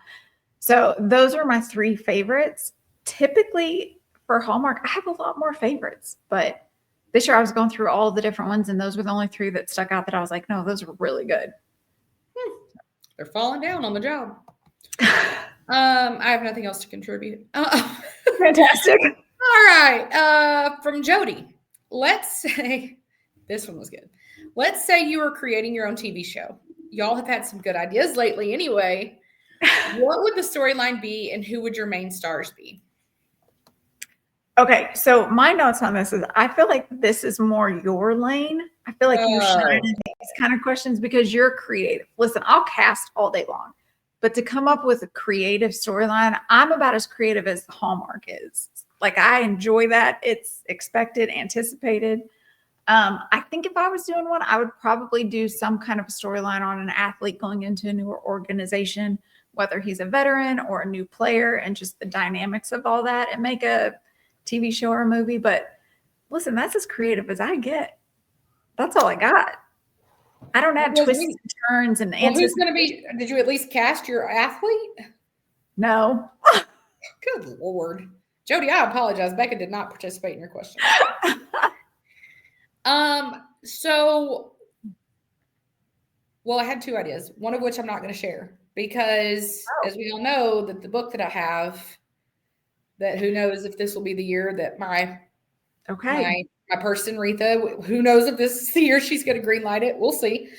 So those are my 3 favorites. Typically for Hallmark, I have a lot more favorites, but this year I was going through all the different ones and those were the only 3 that stuck out that I was like, no, those were really good. They're falling down on the job. I have nothing else to contribute. Fantastic. All right. From Jody, let's say this one was good. Let's say you were creating your own TV show. Y'all have had some good ideas lately anyway. What would the storyline be and who would your main stars be? Okay, so my notes on this is I feel like this is more your lane. I feel like you shine in these kind of questions because you're creative. Listen, I'll cast all day long, but to come up with a creative storyline, I'm about as creative as the Hallmark is. Like I enjoy that. It's expected, anticipated. I think if I was doing one, I would probably do some kind of storyline on an athlete going into a newer organization, whether he's a veteran or a new player, and just the dynamics of all that, and make a TV show or a movie. But listen, that's as creative as I get. That's all I got. I don't have twists and turns and answers. Who's going to be? Did you at least cast your athlete? No. Good Lord. Jody, I apologize. Becca did not participate in your question. I had 2 ideas, one of which I'm not going to share because as we all know that the book that I have, that who knows if this will be the year that my person, Retha, who knows if this is the year she's going to greenlight it. We'll see.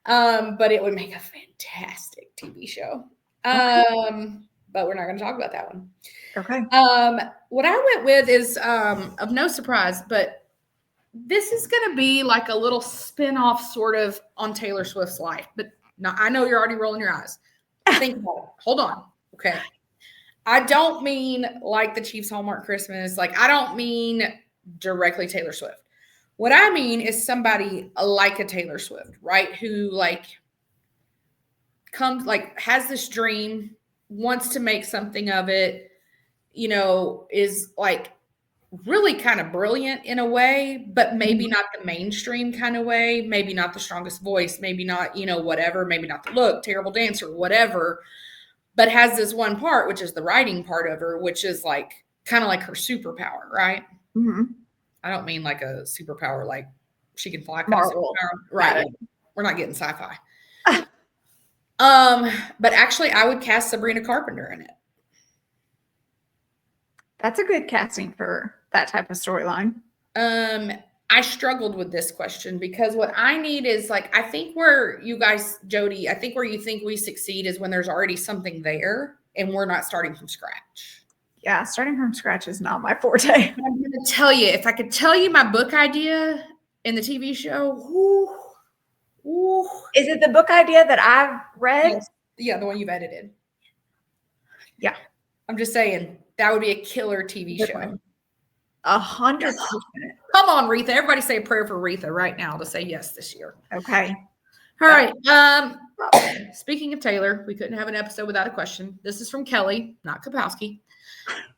But it would make a fantastic TV show. But we're not going to talk about that one. Okay. What I went with is of no surprise, but this is going to be like a little spin-off sort of on Taylor Swift's life. But I know you're already rolling your eyes. Think about it. Hold on. Okay. I don't mean like the Chiefs Hallmark Christmas. Like I don't mean directly Taylor Swift. What I mean is somebody like a Taylor Swift, right? Who like comes, like has this dream, wants to make something of it, is like really kind of brilliant in a way, but maybe not the mainstream kind of way, maybe not the strongest voice, maybe not, whatever, maybe not the look, terrible dancer, whatever, but has this one part, which is the writing part of her, which is like kind of like her superpower, right? Mm-hmm. I don't mean like a superpower like she can fly. Marvel. Right. We're not getting sci-fi. But actually I would cast Sabrina Carpenter in it. That's a good casting for that type of storyline. I struggled with this question because what I need is like, I think where you guys, Jody, I think where you think we succeed is when there's already something there and we're not starting from scratch. Yeah, starting from scratch is not my forte. I'm going to tell you, if I could tell you my book idea in the TV show, is it the book idea that I've read? Yes. Yeah, the one you've edited. Yeah. I'm just saying that would be a killer TV show. 100%. Come on, Retha. Everybody say a prayer for Retha right now to say yes this year. Okay. All right. Speaking of Taylor, we couldn't have an episode without a question. This is from Kelly, not Kapowski.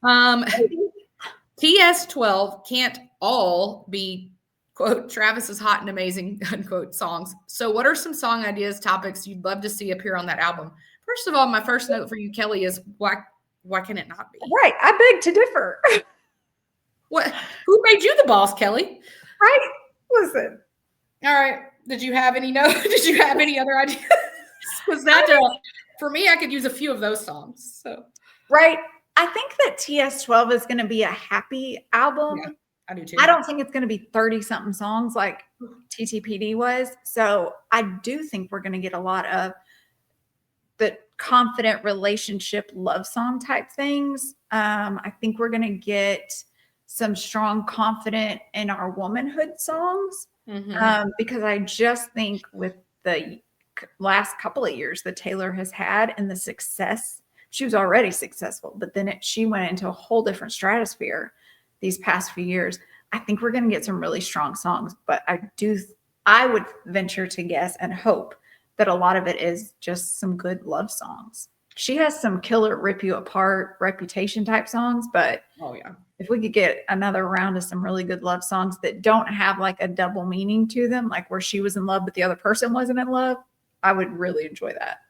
TS12 can't all be, quote, Travis's hot and amazing, unquote, songs. So what are some song ideas, topics you'd love to see appear on that album? First of all, my first note for you, Kelly, is why can it not be? Right. I beg to differ. What? Who made you the boss, Kelly? Right. Listen. All right. Did you have any Did you have any other ideas? Was that for me? I could use a few of those songs. So right. I think that TS12 is going to be a happy album. Yeah, I do too. I don't think it's going to be 30-something songs like TTPD was. So I do think we're going to get a lot of the confident relationship love song type things. I think we're going to get some strong, confident in our womanhood songs. Because I just think with the last couple of years that Taylor has had and the success, she was already successful, but then she went into a whole different stratosphere these past few years. I think we're going to get some really strong songs, but I would venture to guess and hope that a lot of it is just some good love songs. She has some killer rip you apart reputation type songs, but oh yeah, if we could get another round of some really good love songs that don't have like a double meaning to them, like where she was in love but the other person wasn't in love, I would really enjoy that.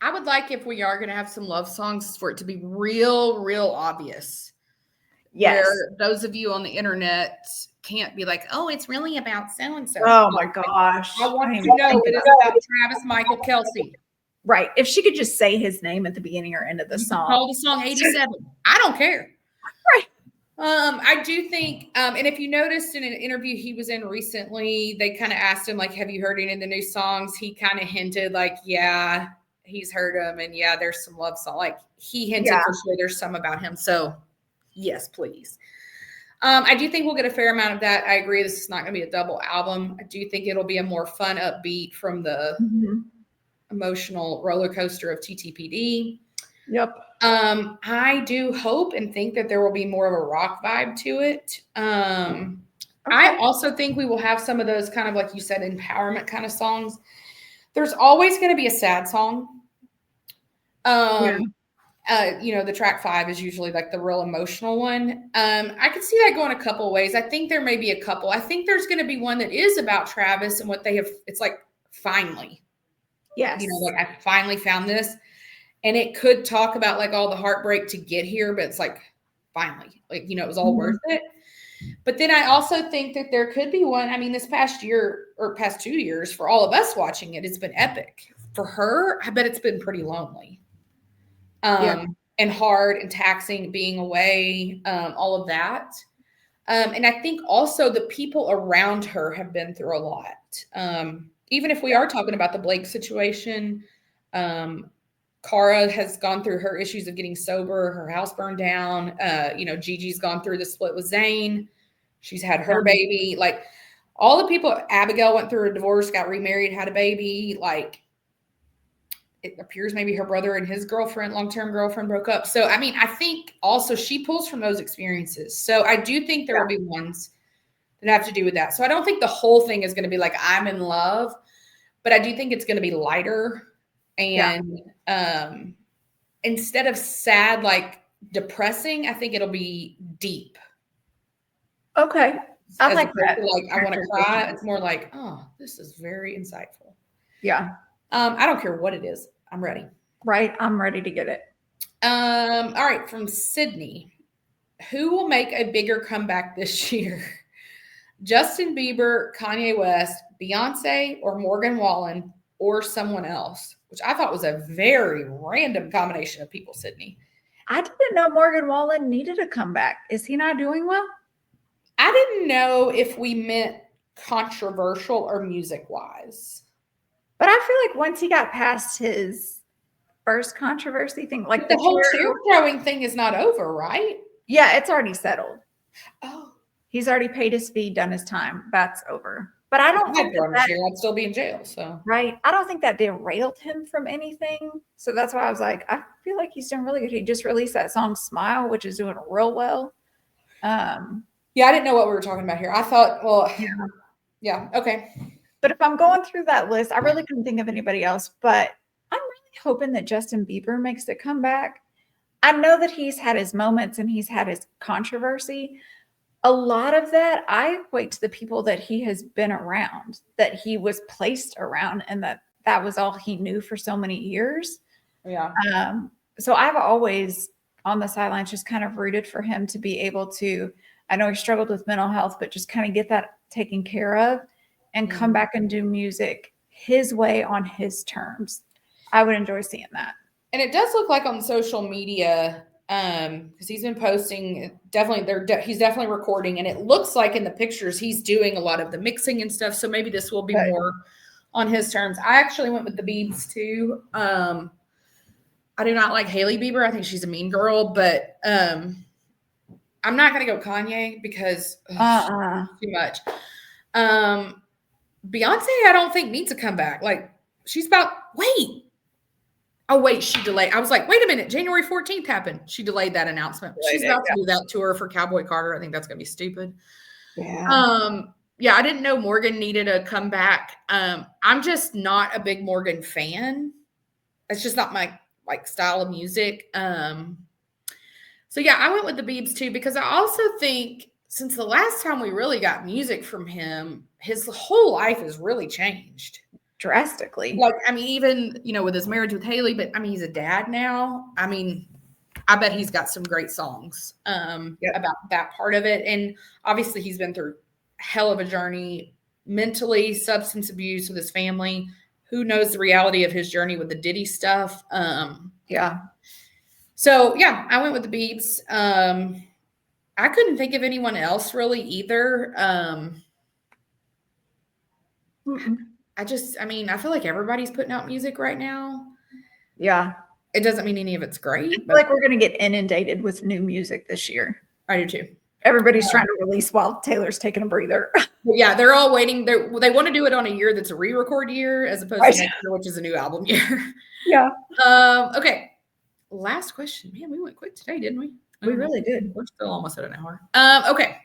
I would like, if we are going to have some love songs, for it to be real obvious. Yes. Where those of you on the internet can't be like, oh, it's really about so and so. Oh my gosh. I want to know it is about Travis Michael Kelce. Right. If she could just say his name at the beginning or end of the song. Call the song 87. I don't care. Right. I do think, and if you noticed in an interview he was in recently, they kind of asked him, like, have you heard any of the new songs? He kind of hinted, like, yeah, he's heard them. And yeah, there's some love song. Like, he hinted for sure there's some about him. So, yes, please. I do think we'll get a fair amount of that. I agree. This is not going to be a double album. I do think it'll be a more fun, upbeat from the emotional roller coaster of TTPD. Yep. I do hope and think that there will be more of a rock vibe to it. I also think we will have some of those kind of, like you said, empowerment kind of songs. There's always going to be a sad song. The track 5 is usually like the real emotional one. I could see that going a couple ways. I think there may be a couple. I think there's going to be one that is about Travis and what they have. It's like, finally. Yes. Like, I finally found this. And it could talk about like all the heartbreak to get here, but it's like, finally, like, it was all worth it. But then I also think that there could be one. I mean, this past year or past 2 years, for all of us watching it, it's been epic. For her, I bet it's been pretty lonely. And hard and taxing being away, all of that. And I think also the people around her have been through a lot. Even if we are talking about the Blake situation, Cara has gone through her issues of getting sober, her house burned down. Gigi's gone through the split with Zayn. She's had her baby. Like, all the people, Abigail went through a divorce, got remarried, had a baby. Like, it appears maybe her brother and his girlfriend, long-term girlfriend, broke up. So, I mean, I think also she pulls from those experiences. So I do think there will be ones that have to do with that. So I don't think the whole thing is going to be like, I'm in love, but I do think it's going to be lighter. And instead of sad, like depressing, I think it'll be deep. Okay. I like that. Like, I want to cry. It's more like, oh, this is very insightful. Yeah. I don't care what it is. I'm ready. Right. I'm ready to get it. All right. From Sydney. Who will make a bigger comeback this year? Justin Bieber, Kanye West, Beyonce, or Morgan Wallen, or someone else? Which I thought was a very random combination of people, Sydney. I didn't know Morgan Wallen needed a comeback. Is he not doing well? I didn't know if we meant controversial or music-wise. But I feel like once he got past his first controversy thing, like the whole chair throwing thing is not over, right? Yeah, it's already settled. Oh. He's already paid his fee, done his time. That's over. But I don't think I'd still be in jail. So right. I don't think that derailed him from anything. So that's why I was like, I feel like he's done really good. He just released that song "Smile," which is doing real well. Yeah, I didn't know what we were talking about here. I thought, well, yeah, okay. But if I'm going through that list, I really couldn't think of anybody else. But I'm really hoping that Justin Bieber makes a comeback. I know that he's had his moments and he's had his controversy. A lot of that I equate to the people that he has been around, that he was placed around, and that was all he knew for so many years. Yeah. So I've always on the sidelines just kind of rooted for him to be able to, I know he struggled with mental health, but just kind of get that taken care of and come back and do music his way on his terms. I would enjoy seeing that. And it does look like on social media, because he's been posting, he's definitely recording, and it looks like in the pictures he's doing a lot of the mixing and stuff. So maybe this will be more on his terms. I actually went with the Biebs too. I do not like Hailey Bieber. I think she's a mean girl, but I'm not going to go Kanye because too much. Beyonce, I don't think needs to come back. Like, she's about, wait. Oh, wait, she delayed. I was like, wait a minute. January 14th happened. She delayed that announcement. She's about to do that tour for Cowboy Carter. I think that's going to be stupid. Yeah. Yeah, I didn't know Morgan needed to come back. I'm just not a big Morgan fan. It's just not my like style of music. So yeah, I went with the Biebs too because I also think since the last time we really got music from him, his whole life has really changed drastically. Like, I mean, even with his marriage with Haley, but I mean, he's a dad now. I mean, I bet he's got some great songs about that part of it, and obviously he's been through a hell of a journey mentally, substance abuse with his family. Who knows the reality of his journey with the Diddy stuff? So yeah, I went with the Biebs. I couldn't think of anyone else really either. I mean, I feel like everybody's putting out music right now. Yeah. It doesn't mean any of it's great. I feel like we're going to get inundated with new music this year. I do too. Everybody's trying to release while Taylor's taking a breather. Yeah, they're all waiting. They want to do it on a year that's a re-record year as opposed to next year, which is a new album year. Yeah. Okay. Last question. Man, we went quick today, didn't we? We really did. We're still almost at an hour. Okay.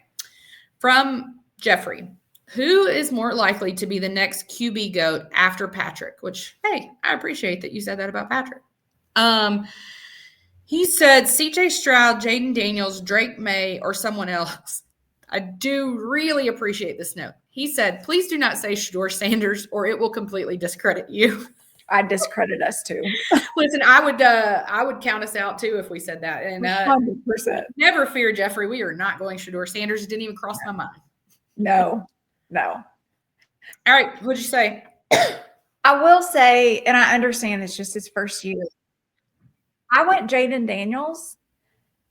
From Jeffrey. Who is more likely to be the next QB GOAT after Patrick? Which, hey, I appreciate that you said that about Patrick. He said CJ Stroud, Jaden Daniels, Drake May, or someone else. I do really appreciate this note. He said, please do not say Shedeur Sanders or it will completely discredit you. I discredit us too. Listen, I would count us out too if we said that. And 100%. Never fear, Jeffrey. We are not going Shedeur Sanders. It didn't even cross my mind. No. All right. What'd you say? I will say, and I understand it's just his first year. I went Jaden Daniels.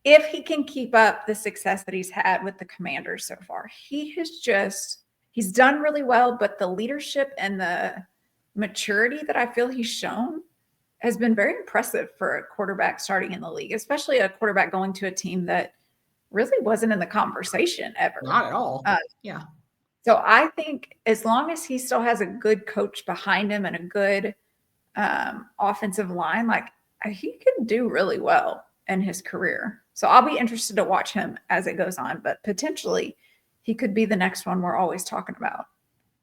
If he can keep up the success that he's had with the Commanders so far, he's done really well, but the leadership and the maturity that I feel he's shown has been very impressive for a quarterback starting in the league, especially a quarterback going to a team that really wasn't in the conversation ever. Not at all. Yeah. So I think as long as he still has a good coach behind him and a good offensive line, like he can do really well in his career. So I'll be interested to watch him as it goes on, but potentially he could be the next one we're always talking about.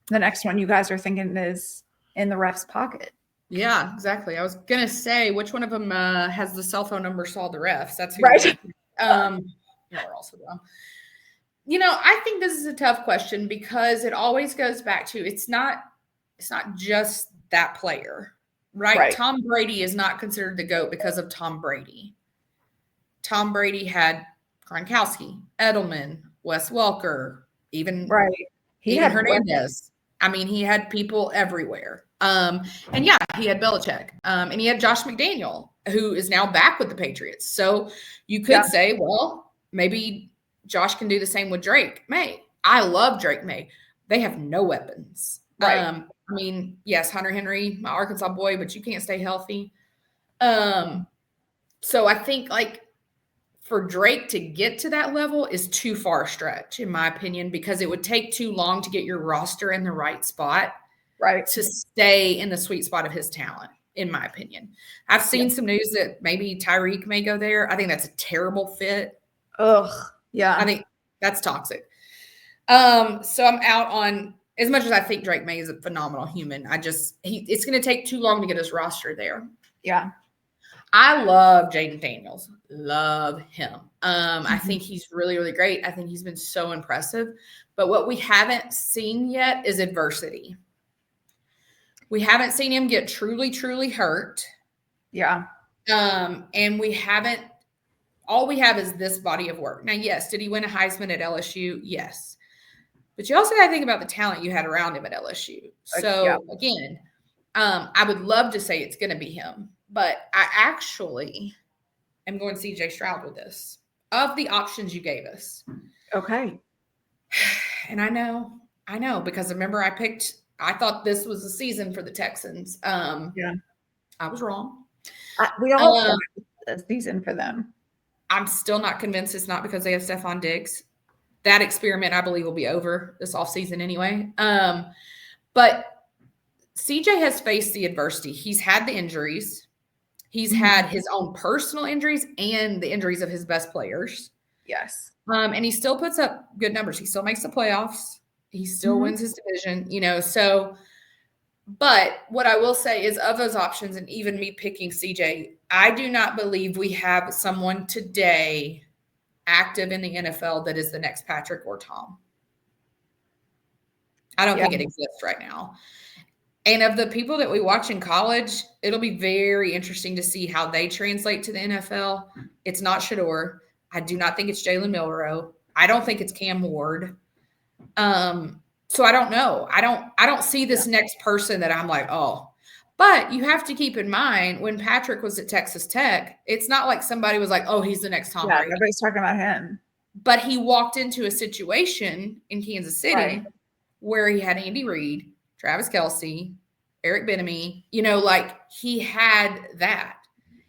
The next one you guys are thinking is in the ref's pocket. Yeah, exactly. I was going to say, which one of them has the cell phone number saw the refs? That's who right. We're also dumb. I think this is a tough question because it always goes back to it's not just that player, right? Tom Brady is not considered the GOAT because of Tom Brady. Tom Brady had Gronkowski, Edelman, Wes Welker, even Hernandez. I mean, he had people everywhere. And yeah, he had Belichick. And he had Josh McDaniel, who is now back with the Patriots. So you could say, well, maybe Josh can do the same with Drake May. I love Drake May. They have no weapons. Right. I mean, yes, Hunter Henry, my Arkansas boy, but you can't stay healthy. So I think for Drake to get to that level is too far a stretch, in my opinion, because it would take too long to get your roster in the right spot, right, to stay in the sweet spot of his talent, in my opinion. I've seen some news that maybe Tyreek may go there. I think that's a terrible fit. Ugh. Yeah. I think that's toxic. So I'm out on, as much as I think Drake May is a phenomenal human, it's going to take too long to get his roster there. Yeah. I love Jaden Daniels. Love him. I think he's really, really great. I think he's been so impressive. But what we haven't seen yet is adversity. We haven't seen him get truly, truly hurt. Yeah. And all we have is this body of work. Now, yes, did he win a Heisman at LSU? Yes. But you also got to think about the talent you had around him at LSU. So, again, I would love to say it's going to be him. But I actually am going CJ Stroud with this. Of the options you gave us. Okay. And I know, because remember I thought this was the season for the Texans. Yeah. I was wrong. We all thought it was a season for them. I'm still not convinced it's not because they have Stephon Diggs. That experiment, I believe, will be over this offseason anyway. But CJ has faced the adversity. He's had the injuries. He's had his own personal injuries and the injuries of his best players. Yes. And he still puts up good numbers. He still makes the playoffs. He still wins his division, so but what I will say is of those options, and even me picking CJ, I do not believe we have someone today active in the NFL that is the next Patrick or Tom. I don't think it exists right now. And of the people that we watch in college, it'll be very interesting to see how they translate to the NFL. It's not Shador. I do not think it's Jalen Milroe. I don't think it's Cam Ward. So I don't know. I don't see this next person that I'm like, oh. But you have to keep in mind when Patrick was at Texas Tech, it's not like somebody was like, oh, he's the next Tom Brady. Nobody's talking about him. But he walked into a situation in Kansas City where he had Andy Reid, Travis Kelce, Eric Bieniemy, he had that.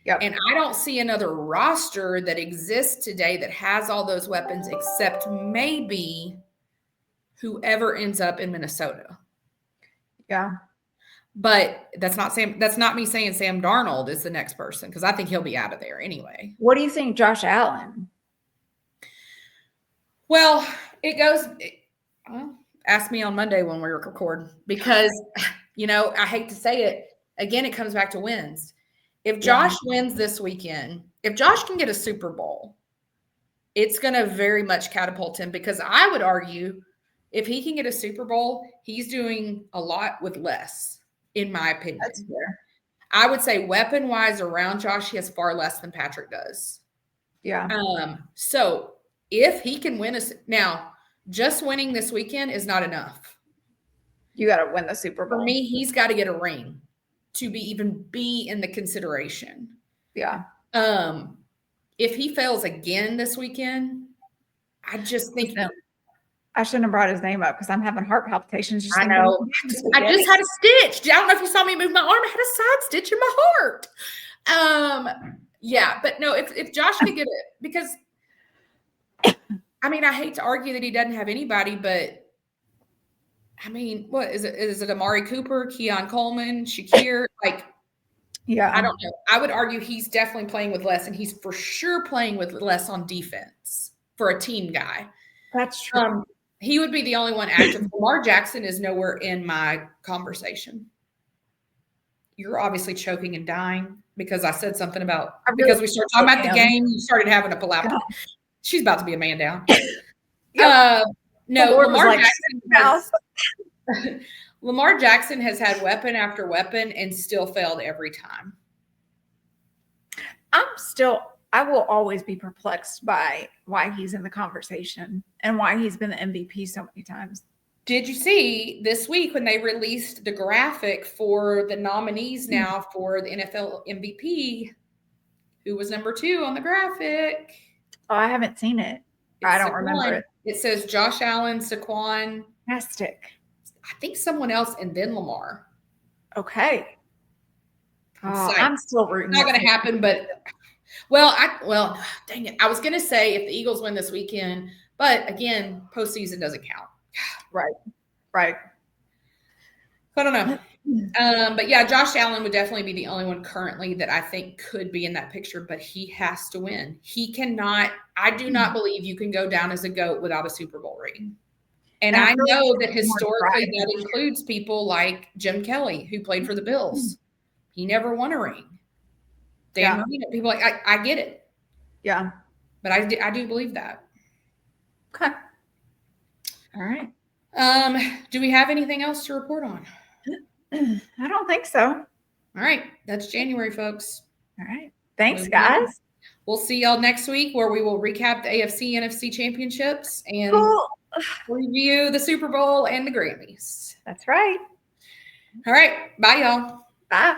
Yep. And I don't see another roster that exists today that has all those weapons except maybe whoever ends up in Minnesota. Yeah. But that's not me saying Sam Darnold is the next person because I think he'll be out of there anyway. What do you think, Josh Allen? Well, ask me on Monday when we record because, I hate to say it. Again, it comes back to wins. If Josh wins this weekend, if Josh can get a Super Bowl, it's going to very much catapult him because I would argue if he can get a Super Bowl, he's doing a lot with less, in my opinion. That's fair. I would say weapon-wise around Josh, he has far less than Patrick does. Yeah. So if he can win now, just winning this weekend is not enough. You got to win the Super Bowl. For me, he's got to get a ring to even be in the consideration. Yeah. If he fails again this weekend, I just think I shouldn't have brought his name up because I'm having heart palpitations. I know. I just had a stitch. I don't know if you saw me move my arm. I had a side stitch in my heart. Yeah, but no, if Josh could get it, because I hate to argue that he doesn't have anybody, but what is it? Is it Amari Cooper, Keon Coleman, Shakir? Yeah, I don't know. I would argue he's definitely playing with less, and he's for sure playing with less on defense for a team guy. That's true. He would be the only one active. Lamar Jackson is nowhere in my conversation. You're obviously choking and dying because I said something about because we started talking about the game. You started having a palate. She's about to be a man down. No, Lamar Jackson has had weapon after weapon and still failed every time. I will always be perplexed by why he's in the conversation and why he's been the MVP so many times. Did you see this week when they released the graphic for the nominees now for the NFL MVP? Who was number 2 on the graphic? Oh, I haven't seen it. I don't remember it. It says Josh Allen, Saquon. Fantastic. I think someone else and then Lamar. Okay. I'm still rooting. It's not going to happen, but dang it. I was going to say if the Eagles win this weekend, but again, postseason doesn't count. Right. I don't know. But yeah, Josh Allen would definitely be the only one currently that I think could be in that picture, but he has to win. He cannot, I do not believe you can go down as a GOAT without a Super Bowl ring. And I know that historically that includes people like Jim Kelly, who played for the Bills. He never won a ring. Dan Marino, people I get it. Yeah. But I do believe that. Okay. All right. Do we have anything else to report on? I don't think so. All right. That's January, folks. All right. Thanks, guys. We'll see y'all next week where we will recap the AFC, NFC championships and review the Super Bowl and the Grammys. That's right. All right. Bye, y'all. Bye.